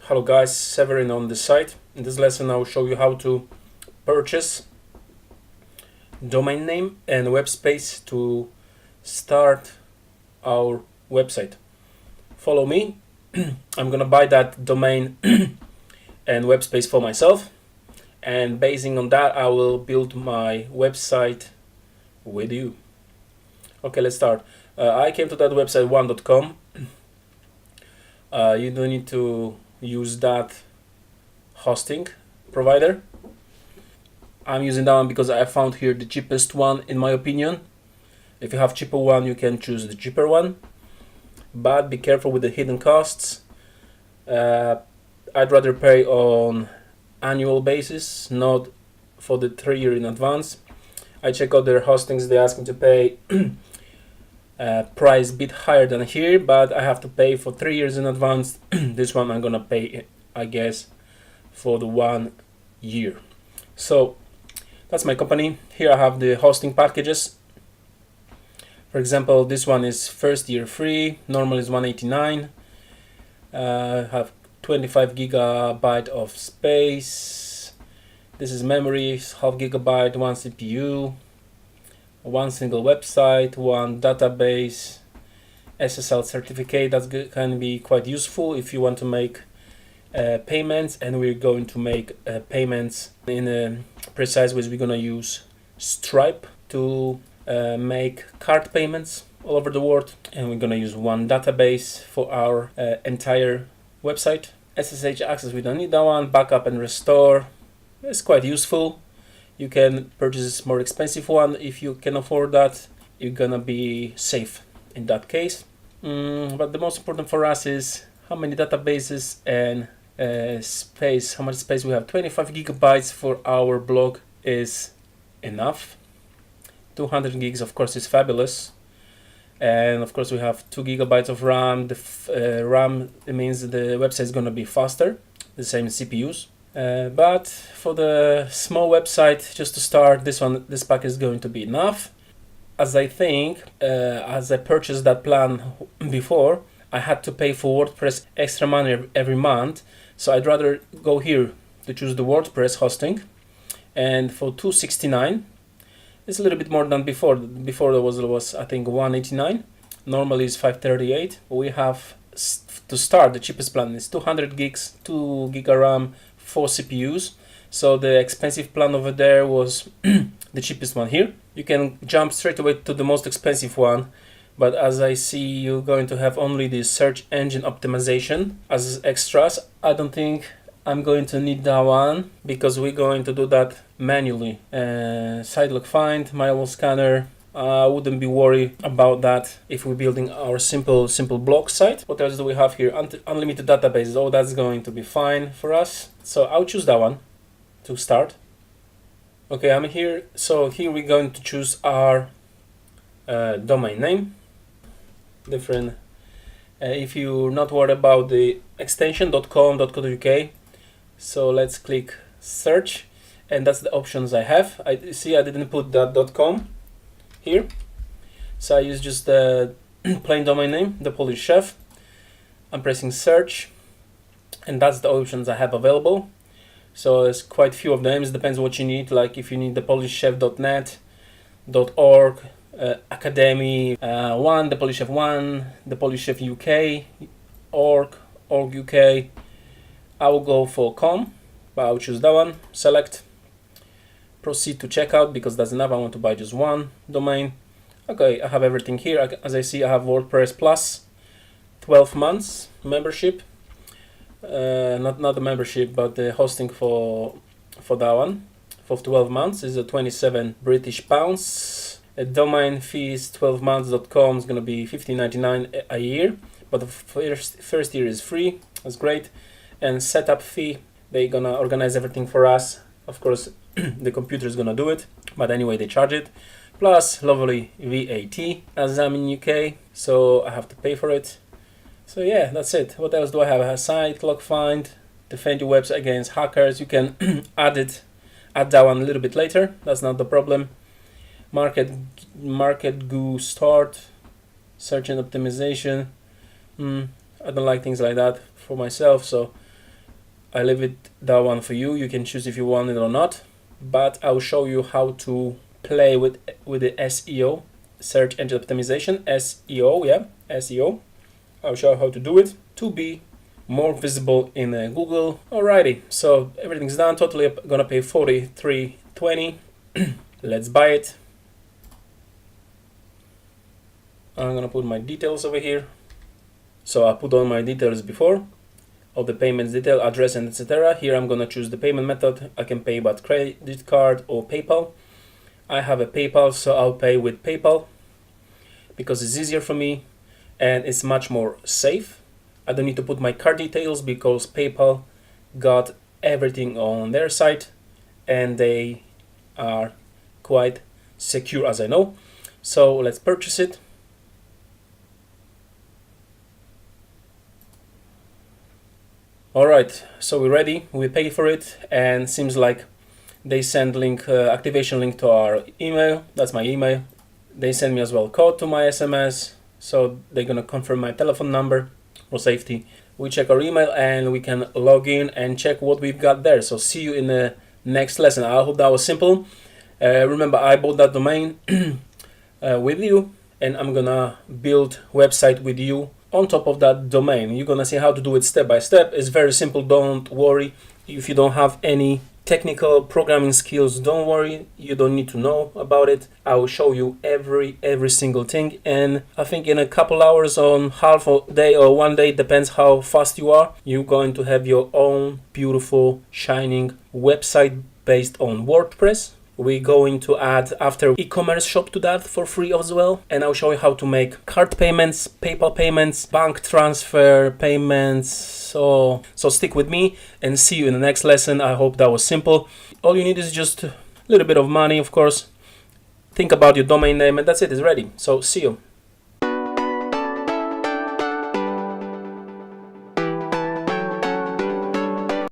Hello guys, Severin on this site. In this lesson I will show you how to purchase domain name and web space to start our website. Follow me. I'm gonna buy that domain and web space for myself, and basing on that I will build my website with you. Okay, let's start. I came to that website one.com. You don't need to use that hosting provider. I'm using that one because I found here the cheapest one in my opinion. If you have cheaper one, you can choose the cheaper one, but be careful with the hidden costs. I'd rather pay on annual basis, not for the 3 year in advance. I check out their hostings, they ask me to pay price bit higher than here, but I have to pay for 3 years in advance. This one I'm gonna pay, I guess, for the 1 year. So that's my company. Here I have the hosting packages. For example, this one is first year free, normal is 189. Have 25 gigabyte of space. This is memory, half gigabyte, one CPU, one single website, one database, SSL certificate. That's can be quite useful if you want to make payments, and we're going to make payments in a precise ways. We're gonna use Stripe to make card payments all over the world, and we're gonna use one database for our entire website. SSH access, we don't need that one. Backup and restore, it's quite useful. You can purchase more expensive one if you can afford that. You're gonna be safe in that case. But the most important for us is how many databases and space, how much space we have. 25 gigabytes for our blog is enough. 200 gigs of course is fabulous, and of course we have 2 gigabytes of RAM. The RAM, it means the website is going to be faster, the same CPUs, but for the small website just to start, this pack is going to be enough. As I think, as I purchased that plan before, I had to pay for WordPress extra money every month, so I'd rather go here to choose the WordPress hosting, and for $269, it's a little bit more than before. Before there was I think 189. Normally is 538. We have to start, the cheapest plan is 200 gigs, 2 giga RAM, 4 CPUs. So the expensive plan over there was the cheapest one here. You can jump straight away to the most expensive one, but as I see you're going to have only the search engine optimization as extras. I don't think I'm going to need that one because we're going to do that manually. Sitelog find, malware scanner, I wouldn't be worried about that if we're building our simple blog site. What else do we have here? Unlimited databases. Oh, that's going to be fine for us. So I'll choose that one to start. Okay, I'm here. So here we're going to choose our domain name. Different. If you're not worried about the extension .com.co.uk, so let's click search, and that's the options I have. I didn't put that .com here, so I use just the plain domain name, the Polish Chef. I'm pressing search, and that's the options I have available. So there's quite a few of them. It depends what you need. Like if you need the polishchef.net, .org, Academy, one, the Polish Chef 1, the Polish Chef UK, org UK. I will go for com, but I'll choose that one, select, proceed to checkout because that's enough. I want to buy just one domain. Okay, I have everything here. As I see, I have WordPress Plus, 12 months membership. Not the membership, but the hosting for that one for 12 months is a 27 British pounds. A domain fee is 12months.com is going to be $15.99 a year, but the first year is free. That's great. And setup fee, they're gonna organize everything for us. Of course, the computer is gonna do it, but anyway, they charge it. Plus lovely VAT, as I'm in UK, so I have to pay for it. So yeah, that's it. What else do I have? I have Sitelog find, defend your website against hackers. You can add that one a little bit later. That's not the problem. Market Goo start, search and optimization. I don't like things like that for myself, so I leave it that one for you. You can choose if you want it or not, but I'll show you how to play with the SEO, search engine optimization, SEO, yeah, SEO. I'll show you how to do it to be more visible in Google. Alrighty, so everything's done. Totally gonna pay $43.20. Let's buy it. I'm gonna put my details over here. So I put all my details before, all the payments detail, address, and etc. Here I'm gonna choose the payment method. I can pay by credit card or PayPal. I have a PayPal, so I'll pay with PayPal because it's easier for me and it's much more safe. I don't need to put my card details because PayPal got everything on their site and they are quite secure, as I know. So let's purchase it. Alright, so we're ready, we pay for it, and seems like they send link, activation link to our email. That's my email. They send me as well code to my SMS, so they're gonna confirm my telephone number for safety. We check our email and we can log in and check what we've got there. So see you in the next lesson. I hope that was simple. Remember, I bought that domain with you, and I'm gonna build website with you on top of that domain. You're gonna see how to do it step by step. It's very simple, don't worry. If you don't have any technical programming skills, don't worry, you don't need to know about it. I will show you every single thing, and I think in a couple hours, on half a day or one day, depends how fast you are, you're going to have your own beautiful shining website based on WordPress. We're going to add after e-commerce shop to that for free as well, and I'll show you how to make card payments, PayPal payments, bank transfer payments. So stick with me and see you in the next lesson. I hope that was simple. All you need is just a little bit of money, of course. Think about your domain name, and that's it. It's ready. So see you.